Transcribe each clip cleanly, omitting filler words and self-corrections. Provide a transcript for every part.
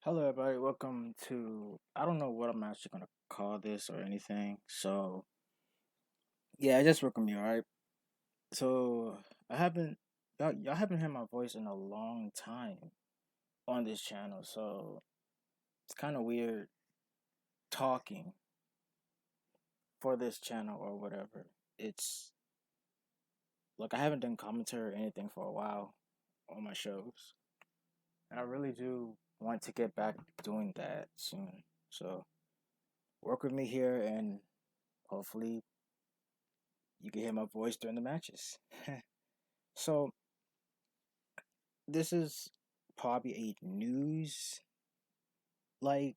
Hello, everybody. Welcome to. I don't know what I'm actually gonna call this or anything. So yeah, just welcome me. All right. So I haven't y'all haven't heard my voice in a long time on this channel. So it's kind of weird talking for this channel or whatever. It's like I haven't done commentary or anything for a while on my shows, and I really do want to get back doing that soon. So work with me here, and hopefully you can hear my voice during the matches. So this is probably a news like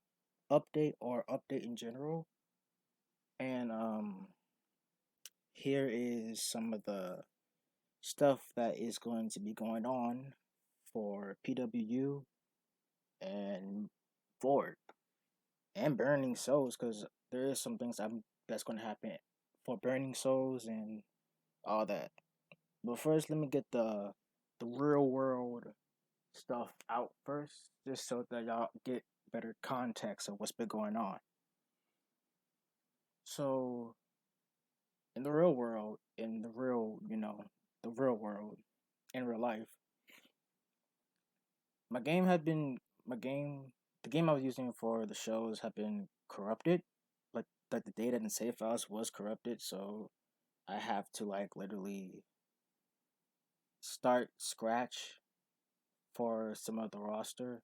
update or update in general. And here is some of the stuff that is going to be going on for PWU and Ford and Burning Souls, because there is some things that's going to happen for Burning Souls and all that. But first, let me get the real world stuff out first, just so that y'all get better context of what's been going on. So, in the real world, in the real, the real world, in real life, my game had been my game. The game I was using for the shows have been corrupted, like the data and save files was corrupted. So I have to like literally start scratch for some of the roster,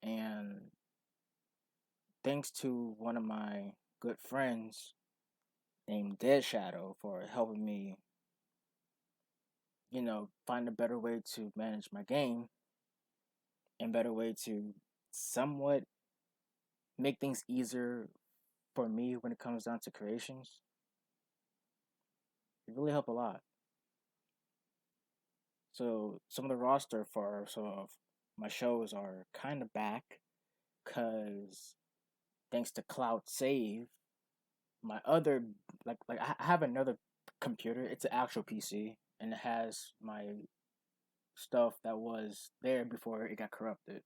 and thanks to one of my good friends named Dead Shadow for helping me, find a better way to manage my game and better way to somewhat make things easier for me when it comes down to creations. It really helped a lot. So some of the roster for some of my shows are kind of back because thanks to Cloud Save, my other like I have another computer. It's an actual PC and it has my stuff that was there before it got corrupted.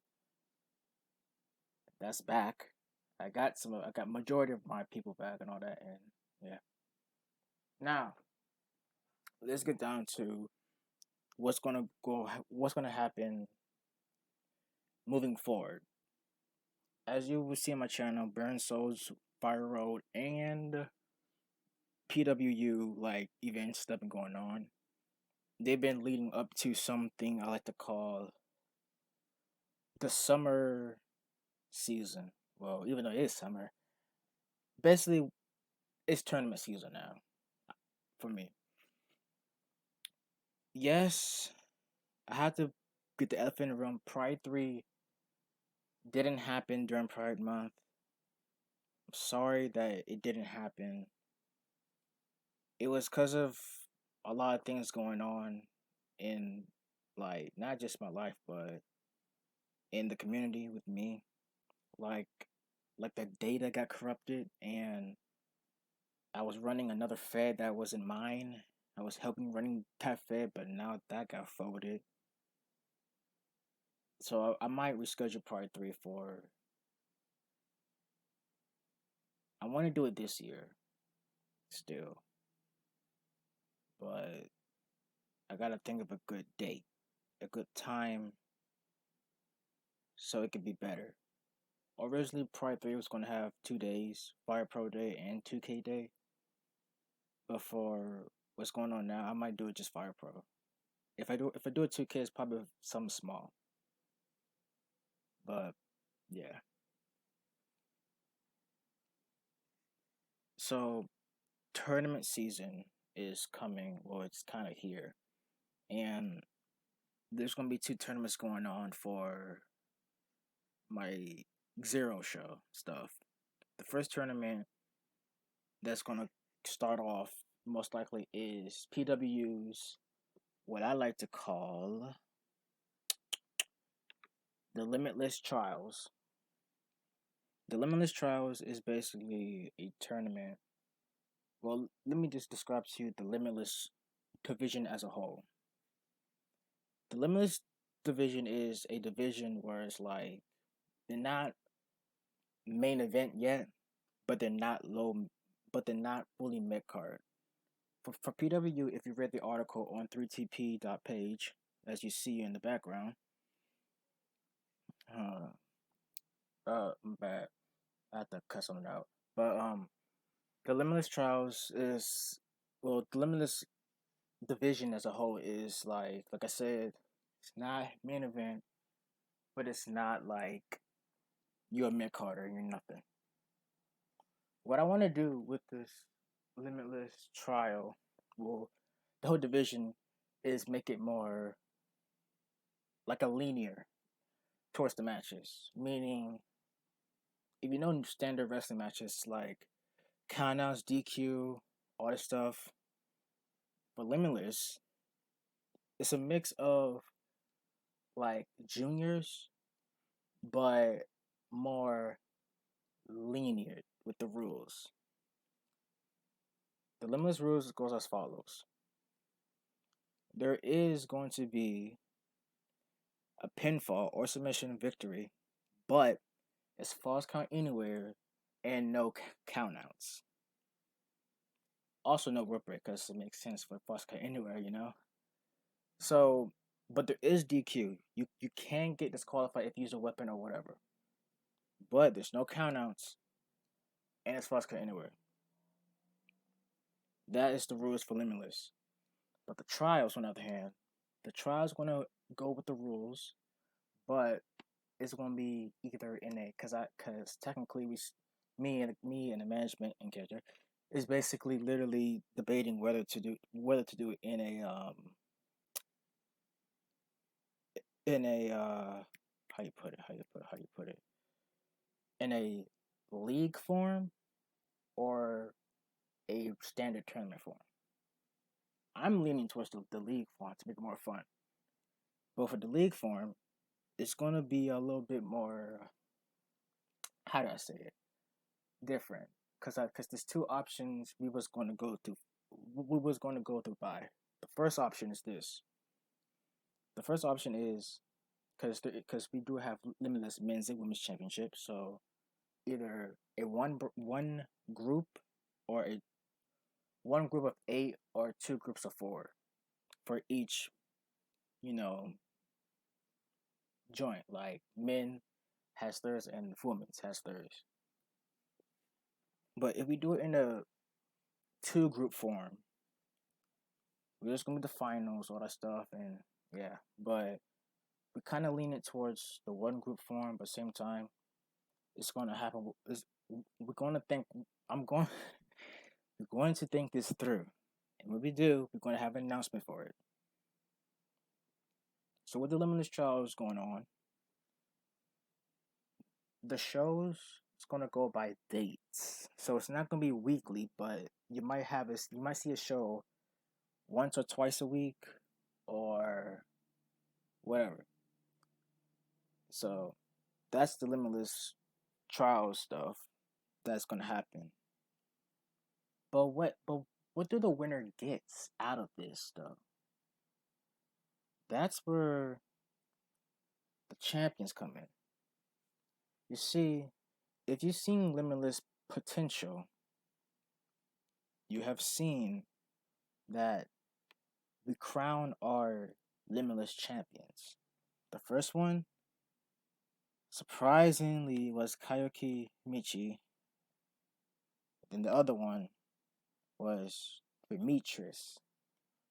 That's back. I got majority of my people back and all that, and yeah. Now let's get down to what's gonna happen moving forward. As you will see on my channel, Burn Souls, Fire Road, and PWU like events that have been going on. They've been leading up to something I like to call the summer season. Well, even though it is summer, basically it's tournament season now for me. Yes, I had to get the elephant in the room. Pride 3 didn't happen during Pride Month. I'm sorry that it didn't happen. It was because of a lot of things going on in, like, not just my life, but in the community with me. Like, like the data got corrupted, and I was running another Fed that wasn't mine. I was helping running that Fed, but now that got forwarded. So I might reschedule part 3 for. I want to do it this year still, but I gotta think of a good date, a good time, so it could be better. Originally, Pride 3 was gonna have 2 days, Fire Pro Day and 2K Day. But for what's going on now, I might do it just Fire Pro. If I do it 2K, it's probably something small. But yeah. So tournament season is coming. Well, it's kind of here, and there's gonna be two tournaments going on for my Xero show stuff. The first tournament that's gonna start off most likely is PW's, what I like to call the Limitless Trials. The Limitless Trials is basically a tournament. Well, let me just describe to you the Limitless division as a whole. The Limitless division is a division where it's like they're not main event yet, but they're not fully mid card. For PW, if you read the article on 3TP.page, as you see in the background, uh, I'm bad. I have to cut something out. But the Limitless Trials is, well, the Limitless division as a whole is like I said, it's not main event, but it's not like you're a mid carder and you're nothing. What I want to do with this Limitless trial, well, the whole division, is make it more like a linear towards the matches. Meaning, if you know standard wrestling matches like countouts, DQ, all this stuff, but Limitless, it's a mix of like juniors, but more linear with the rules. The Limitless rules goes as follows. There is going to be a pinfall or submission victory, but it's false count anywhere and no countouts. Also no rope break because it makes sense for false count anywhere. So, but there is DQ. You can get disqualified if you use a weapon or whatever, but there's no countouts and it's false count anywhere. That is the rules for Limitless. But the trials, on the other hand, the trials gonna go with the rules, but it's gonna be either in a because technically me and the management and character is basically literally debating whether to do it in a how you put it in a league form or a standard tournament form. I'm leaning towards the league form to make it more fun. But for the league form, it's gonna be a little bit more, how do I say it, different. Cause there's two options we was going to go through. We was going to go through by. The first option is this. The first option is because we do have Limitless men's and women's championship. So either a one group or a one group of 8 or two groups of 4 for each, you know, joint. Like men has theirs and women's has theirs. But if we do it in a 2 group form, we're just gonna be the finals, all that stuff, and yeah. But we kind of lean it towards the 1 group form, but same time, it's gonna happen. We're gonna think. I'm going. We're going to think this through, and when we do, we're going to have an announcement for it. So with the Limitless Trials going on, the shows it's gonna go by dates. So it's not gonna be weekly, but you might see a show once or twice a week or whatever. So that's the Limitless Trial stuff that's gonna happen. But what do the winner gets out of this stuff? That's where the champions come in. You see, if you've seen Limitless potential, you have seen that we crown our Limitless champions. The first one, surprisingly, was Kaioki Michi. Then the other one was Demetrius.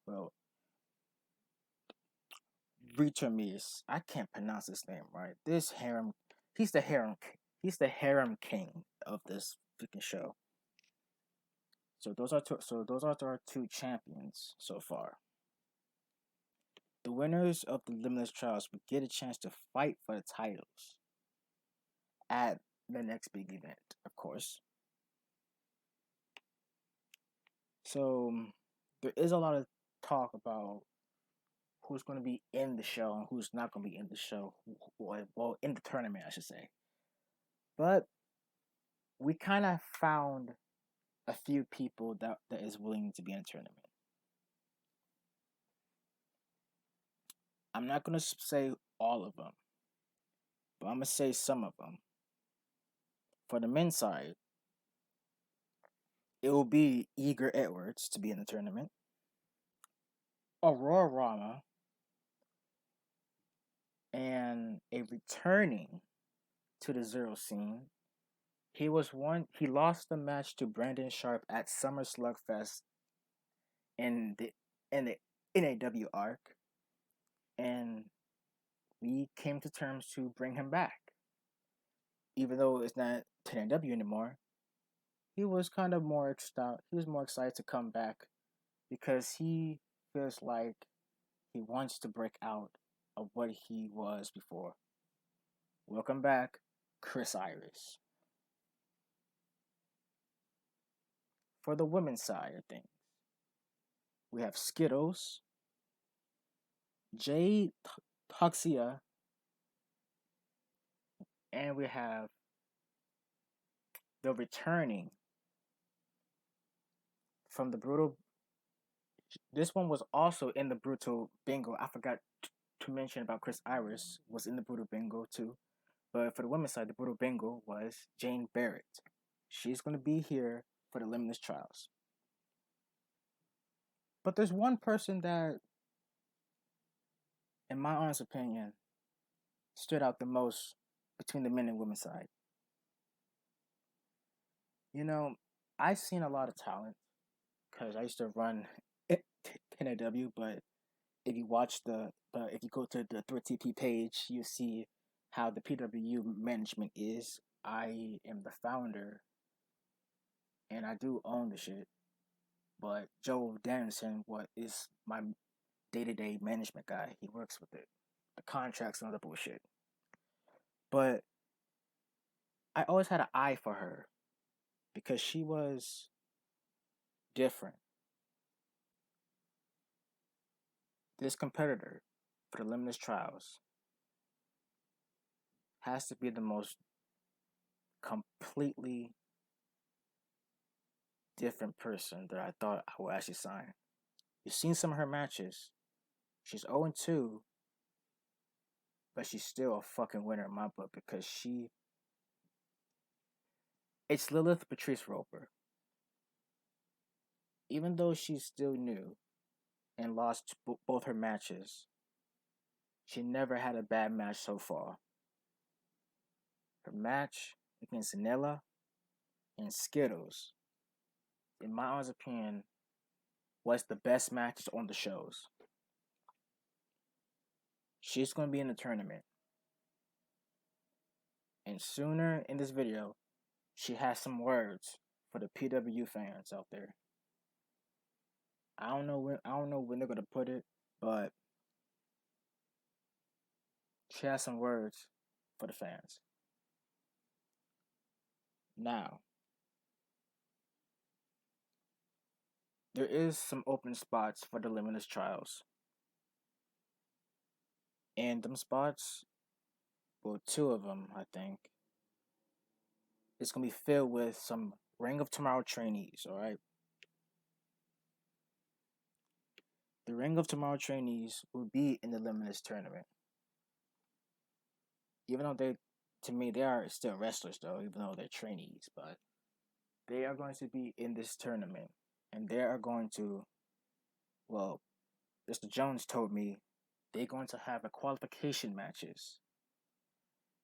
Well, Returmis. I can't pronounce his name right. This harem, he's the harem king of this freaking show. So those are our 2 champions so far. The winners of the Limitless Trials will get a chance to fight for the titles at the next big event, of course. So there is a lot of talk about who's going to be in the show and who's not going to be in the show. Well, in the tournament, I should say. But we kind of found a few people that is willing to be in a tournament. I'm not going to say all of them, but I'm gonna say some of them. For the men's side, it will be Eager Edwards to be in the tournament, Aurora Rama, and a returning to the Xero scene. He lost the match to Brandon Sharp at Summer Slugfest in the NAW arc, and we came to terms to bring him back. Even though it's not 10AW anymore, he was kind of more excited. He was more excited to come back because he feels like he wants to break out of what he was before. Welcome back, Chris Iris. For the women's side of things, we have Skittles, Jade Toxia, and we have the returning from the Brutal. This one was also in the Brutal Bingo. I forgot to mention about Chris Iris was in the Brutal Bingo too. But for the women's side, the Brutal Bingo was Jane Barrett. She's going to be here for the Limitless Trials. But there's one person that, in my honest opinion, stood out the most between the men and women's side. You know, I've seen a lot of talent because I used to run 10AW, but if you if you go to the 3TP page, you see how the PWU management is. I am the founder, and I do own the shit. But Joe Danielson, what is my day-to-day management guy? He works with it, the contracts and other bullshit. But I always had an eye for her because she was different. This competitor for the Limitless Trials has to be the most completely different person that I thought I would actually sign. You've seen some of her matches. She's 0-2, but she's still a fucking winner in my book because it's Lilith Patrice Roper. Even though she's still new and lost both her matches, she never had a bad match so far. Her match against Nella and Skittles, in my honest opinion, was the best matches on the shows. She's going to be in the tournament. And sooner in this video, she has some words for the PW fans out there. I don't know when they're gonna put it, but she has some words for the fans. Now, there is some open spots for the Limitless Trials. And them spots, well, 2 of them, I think, it's gonna be filled with some Ring of Tomorrow trainees, alright? The Ring of Tomorrow trainees will be in the Limitless tournament. Even though to me, they are still wrestlers though, even though they're trainees, but they are going to be in this tournament. And they are going to, well, Mr. Jones told me they're going to have a qualification matches.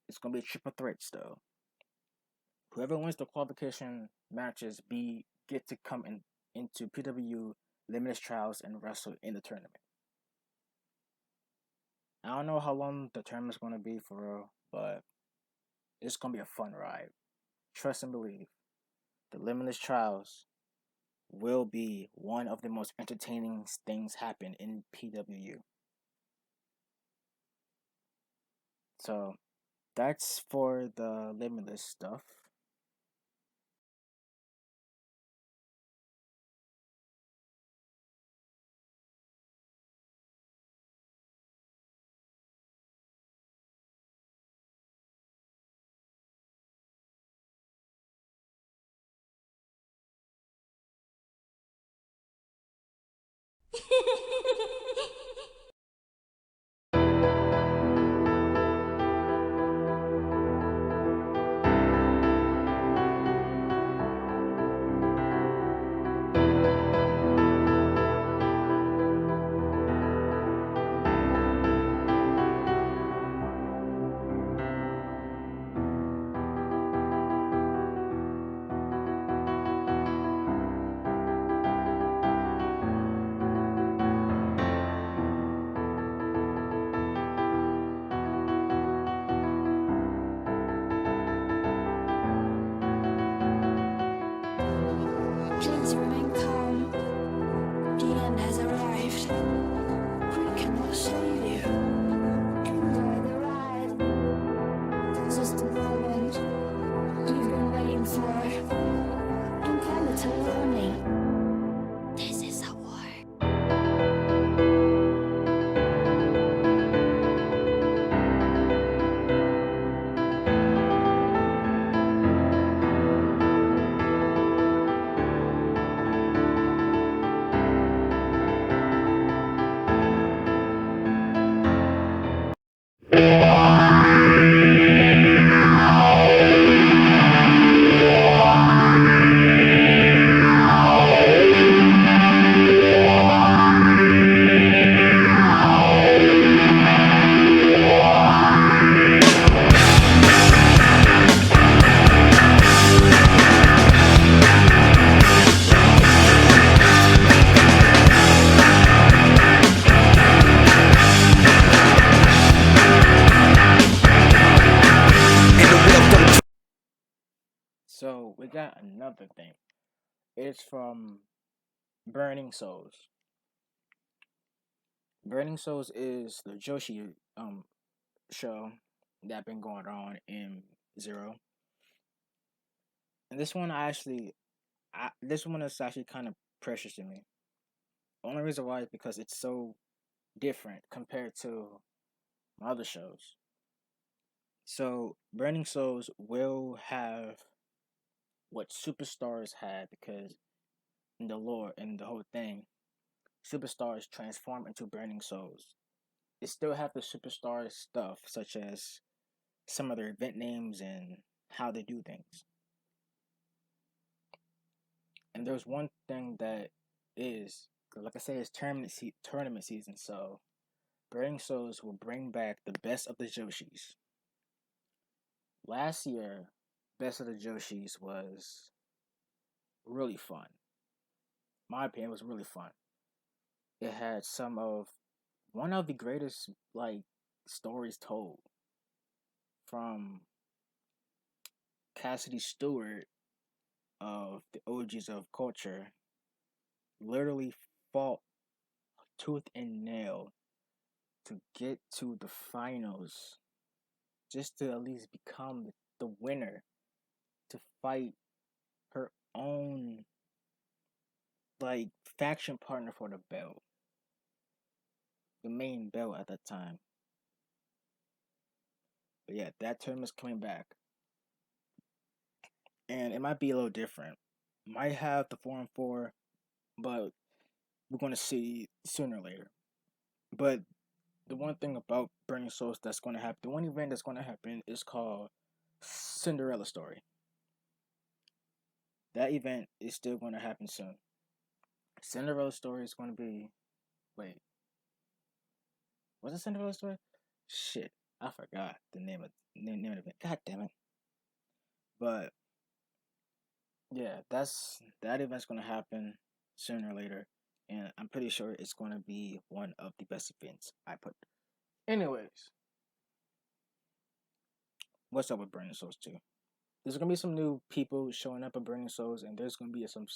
It's going to be triple threats though. Whoever wins the qualification matches get to come into PW Limitless Trials and wrestle in the tournament. I don't know how long the tournament's going to be for real, but it's going to be a fun ride. Trust and believe. The Limitless Trials will be one of the most entertaining things happen in PWU. So, that's for the Limitless stuff. This is a war. So we got another thing. It's from Burning Souls. Burning Souls is the Joshi show that been going on in Xero. And this one this one is actually kind of precious to me. Only reason why is because it's so different compared to my other shows. So Burning Souls will have what Superstars had because in the lore and the whole thing, Superstars transform into Burning Souls. It still have the Superstars stuff, such as some of their event names and how they do things. And there's one thing that is, like I said, it's tournament season, so Burning Souls will bring back the best of the Joshis. Last year, Best of the Joshis was really fun. My opinion, it was really fun. It had one of the greatest stories told from Cassidy Stewart of the OGs of culture. Literally fought tooth and nail to get to the finals, just to at least become the winner, to fight her own faction partner for the belt, the main belt at that time. But yeah, that tournament's coming back, and it might be a little different. Might have the 4-on-4, but we're gonna see sooner or later. But the one thing about Burning Souls that's gonna happen, the one event that's gonna happen is called Cinderella Story. That event is still gonna happen soon. Cinderella Story is gonna be, wait, was it Cinderella Story? Shit, I forgot the name of the event. God damn it! But yeah, that event's gonna happen sooner or later, and I'm pretty sure it's gonna be one of the best events I put. Anyways, what's up with Burning Souls 2? There's gonna be some new people showing up at Burning Souls, and there's gonna be some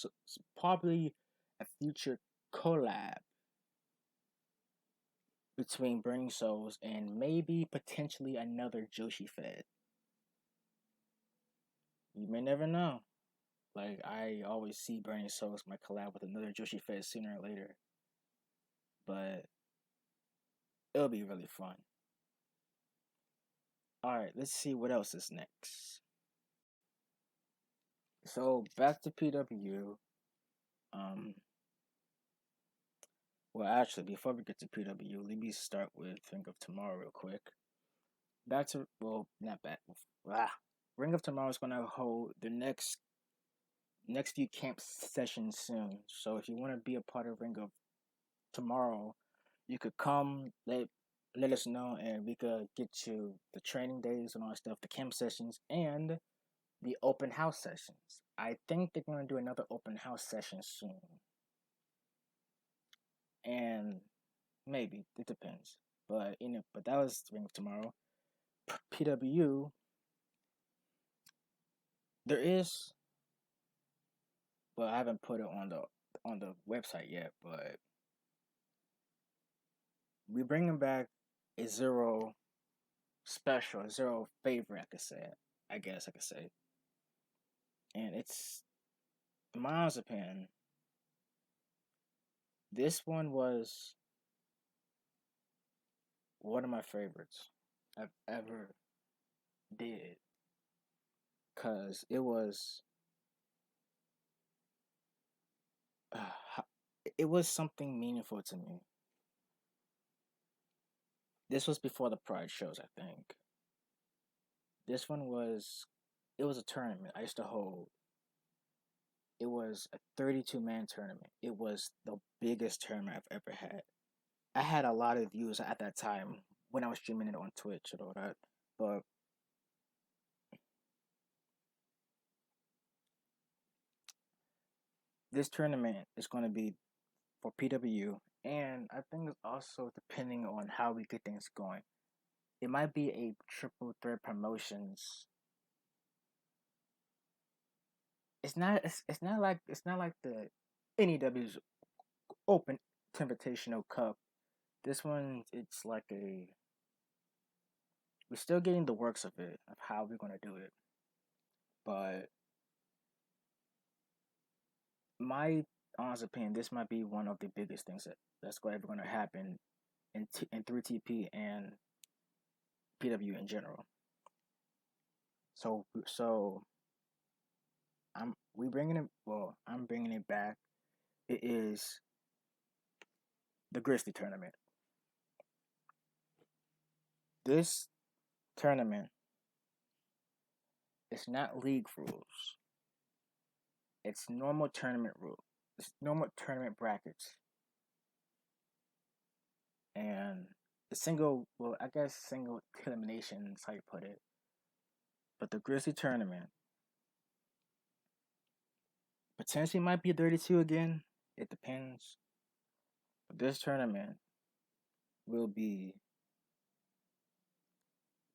probably a future collab between Burning Souls and maybe potentially another Joshi Fed. You may never know. Like, I always see Burning Souls might collab with another Joshi Fed sooner or later. But it'll be really fun. Alright, let's see what else is next. So back to PW. Well, actually, before we get to PW, let me start with Ring of Tomorrow real quick. Not back. Ring of Tomorrow is gonna hold the next few camp sessions soon. So if you want to be a part of Ring of Tomorrow, you could come, let us know, and we could get you the training days and all that stuff, the camp sessions, and the open house sessions. I think they're going to do another open house session soon. And maybe, it depends. But that was Ring of Tomorrow. PW, there is, well, I haven't put it on the website yet, but we're bringing back a Xero special, a Xero favorite, I guess I could say. and it's, in my honest opinion, this one was one of my favorites I've ever did, cause uh, it was something meaningful to me. This was before the Pride shows, I think. This one was, it was a tournament I used to hold. It was a 32-man tournament. It was the biggest tournament I've ever had. I had a lot of views at that time when I was streaming it on Twitch and all that. But this tournament is going to be for PW, and I think it's also depending on how we get things going. It might be a triple threat promotions. It's not like the NEW's Open Invitational Cup. This one, it's like a, we're still getting the works of it, of how we're gonna do it. But my honest opinion, this might be one of the biggest things that's ever gonna happen in 3TP and PW in general. So I'm bringing it back. It is the Grizzly tournament. This tournament is not league rules. It's normal tournament rule. It's normal tournament brackets. And the single, well, I guess single elimination is how you put it. But the Grizzly tournament potentially might be 32 again. It depends. But this tournament will be.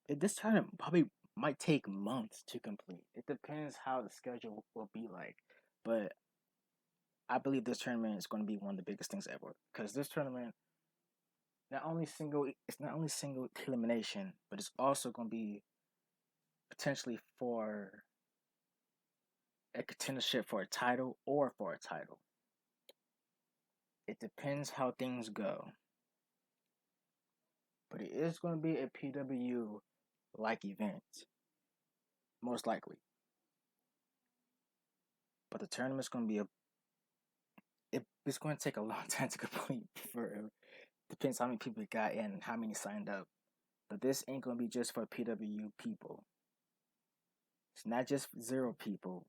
This tournament probably might take months to complete. It depends how the schedule will be like. But I believe this tournament is going to be one of the biggest things ever. Because this tournament, it's not only single elimination, but it's also going to be potentially for a contendership for a title or for a title. It depends how things go. But it is going to be a PW like event, most likely. But the tournament's going to be it's going to take a long time to complete. Depends how many people got in and how many signed up. But this ain't going to be just for PW people. It's not just Xero people.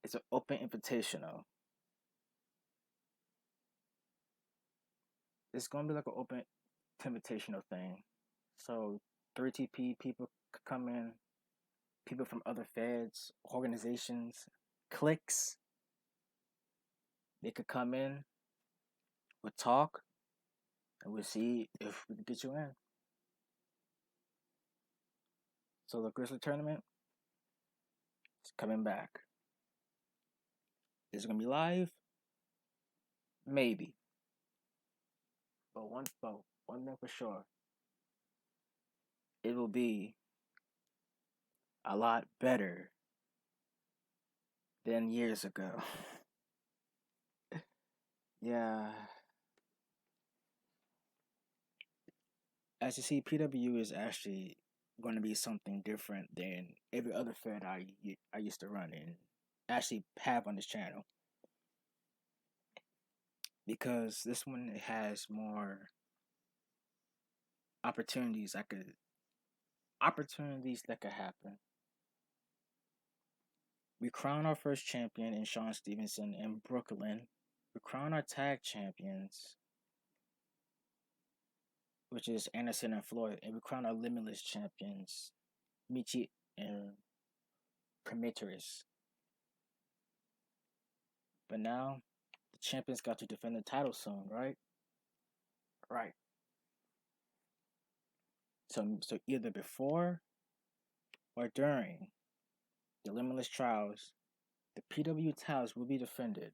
It's an open invitational. It's going to be like an open invitational thing. So 3TP people could come in, people from other feds, organizations, cliques. They could come in, we'll talk, and we'll see if we can get you in. So the Grizzly tournament is coming back. Is it gonna be live? Maybe. But one thing for sure, it will be a lot better than years ago. Yeah. As you see, PW is actually going to be something different than every other fed I used to run and actually have on this channel, because this one has more opportunities that could happen. We crown our first champion in Sean Stevenson in Brooklyn. We crown our tag champions, which is Anderson and Floyd, and we crown our limitless champions, Michi and Prometheus. But now the champions got to defend the title soon, right? Right. So either before or during the limitless trials, the PW titles will be defended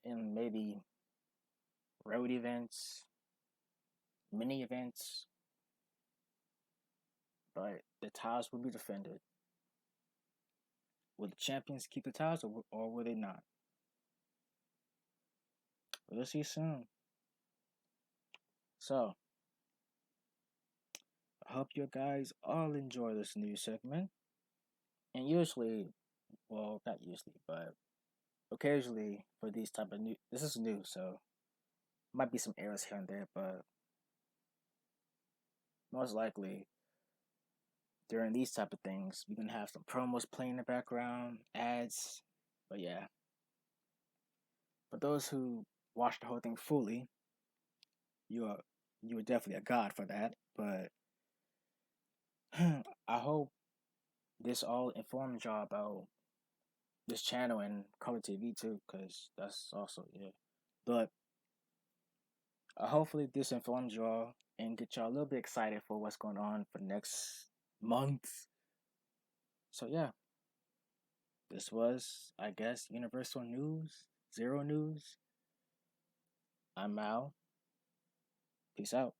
in maybe road events, mini events, but the titles will be defended. Will the champions keep the titles, or will they not? We'll see soon. So, I hope you guys all enjoy this new segment. And usually, well, not usually, but occasionally for these type of new, this is new, so might be some errors here and there, but most likely during these type of things, we can have some promos playing in the background, ads. But yeah, for those who watch the whole thing fully, you are you are definitely a god for that. But I hope this all informed y'all about this channel and color TV too, because that's also yeah. But hopefully this informs y'all and get y'all a little bit excited for what's going on for the next month. So yeah, this was I guess Universal News, Xero News. I'm Mal. Peace out.